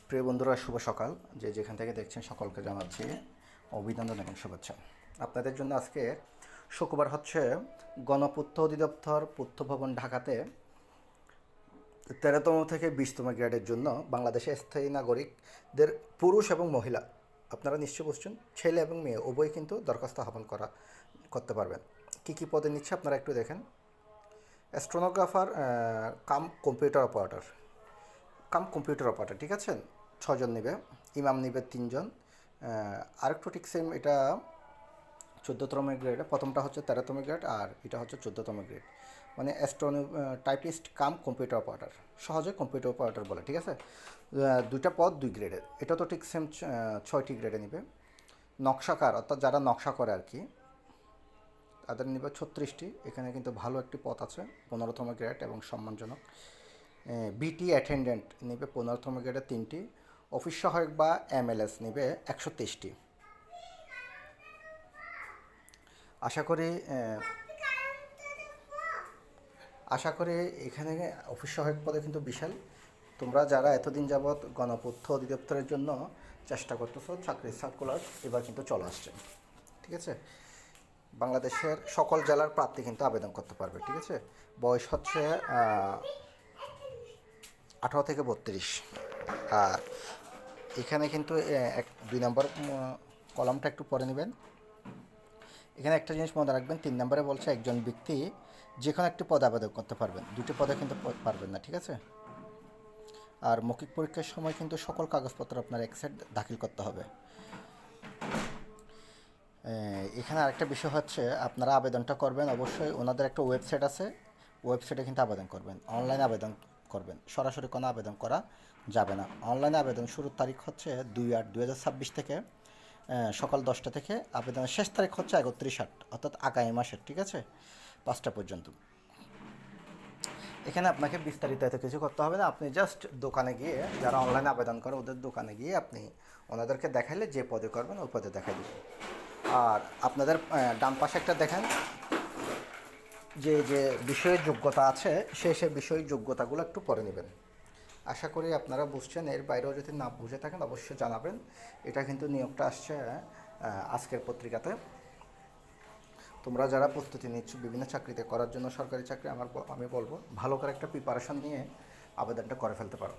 প্রিয় বন্ধুরা, শুভ সকাল। যেখান থেকে দেখছেন সকলকে জানাচ্ছি অভিনন্দন এবং শুভেচ্ছা। আপনাদের জন্য আজকে শুক্রবার হচ্ছে গণপূর্ত অধিদপ্তর পূর্ত ভবন ঢাকাতে 13তম থেকে 20তম গ্রেডের জন্য বাংলাদেশের স্থায়ী নাগরিকদের পুরুষ এবং মহিলা, আপনারা নিশ্চয় বুঝছেন, ছেলে এবং মেয়ে উভয় কিন্তু দরখাস্ত আহ্বান করতে পারবেন। কী পদে নিচ্ছে আপনারা একটু দেখেন। স্টেনোগ্রাফার কাম কম্পিউটার অপারেটর, ঠিক আছে, 6 জন নেবে। ইমাম নেবে 3 জন। আরেকটু ঠিক সেম, এটা 14তম গ্রেড। প্রথমটা হচ্ছে 13তম গ্রেড আর এটা হচ্ছে 14তম গ্রেড। মানে টাইপিস্ট কাম কম্পিউটার অপারেটর, সহজে কম্পিউটার অপারেটর বলে, ঠিক আছে। দুইটা পদ 2 গ্রেডের। এটা তো ঠিক সেম 6টি গ্রেডে নেবে। নকশাকার, অর্থাৎ যারা নকশা করে আর কি, তাদের নেবে 36টি। এখানে কিন্তু ভালো একটি পদ আছে, 15তম গ্রেড এবং সম্মানজনক। বিটি অ্যাটেন্ডেন্ট নেবে 15তম গ্রেডে 3টি। অফিস সহায়ক বা MLS নেবে 123টি। আশা করি এখানে অফিস সহায়ক পদে কিন্তু বিশাল। তোমরা যারা এতদিন যাবৎ গণপূর্ত অধিদপ্তরের জন্য চেষ্টা করতেছো, চাকরির সার্কুলার এবার কিন্তু চলে আসছে, ঠিক আছে। বাংলাদেশের সকল জেলার প্রার্থী কিন্তু আবেদন করতে পারবে, ঠিক আছে। বয়স হচ্ছে 18 থেকে 32। আর এখানে কিন্তু 2 নম্বর কলামটা একটু পরে নেবেন। এখানে একটা জিনিস মনে রাখবেন, 3 নম্বরে বলছে একজন ব্যক্তি যে কোনো একটি পদে আবেদন করতে পারবেন, 2টি পদে কিন্তু পারবেন না, ঠিক আছে। আর মৌখিক পরীক্ষার সময় কিন্তু সকল কাগজপত্র আপনার এক সাইড দাখিল করতে হবে। এখানে আরেকটা বিষয় হচ্ছে, আপনারা আবেদনটা করবেন অবশ্যই ওনাদের একটা ওয়েবসাইট আছে, ওয়েবসাইটে কিন্তু আবেদন করবেন, অনলাইনে আবেদন করবেন, সরাসরি কোনো আবেদন করা যাবে না। অনলাইনে আবেদন শুরুর তারিখ হচ্ছে 2/8/2026 থেকে সকাল 10টা থেকে। আবেদনের শেষ তারিখ হচ্ছে 31/8, অর্থাৎ আগামী মাসের, ঠিক আছে, 5টা পর্যন্ত। এখানে আপনাকে বিস্তারিত এত কিছু করতে হবে না। আপনি জাস্ট দোকানে গিয়ে, যারা অনলাইনে আবেদন করে ওদের দোকানে গিয়ে আপনি ওনাদেরকে দেখাইলে যে পদে করবেন ওই পদে দেখাই দেবেন। আর আপনাদের ডান পাশে একটা দেখেন, যে বিষয়ের যোগ্যতা আছে, সে বিষয়ের যোগ্যতাগুলো একটু পরে নেবেন। আশা করি আপনারা বুঝছেন। এর বাইরেও যদি না বুঝে থাকেন অবশ্যই জানাবেন। এটা কিন্তু নিয়োগটা আসছে আজকের পত্রিকাতে। তোমরা যারা প্রস্তুতি নিচ্ছ বিভিন্ন চাকরিতে করার জন্য, সরকারি চাকরি, আমি বলবো ভালো করে একটা প্রিপারেশন নিয়ে আবেদনটা করে ফেলতে পারো।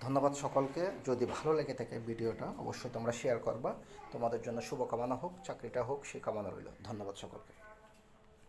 ধন্যবাদ সকলকে। যদি ভালো লেগে থাকে ভিডিওটা অবশ্যই তোমরা শেয়ার করবা। তোমাদের জন্য শুভকামনা হোক, চাকরিটা হোক, সে কামনা রইল। ধন্যবাদ সকলকে।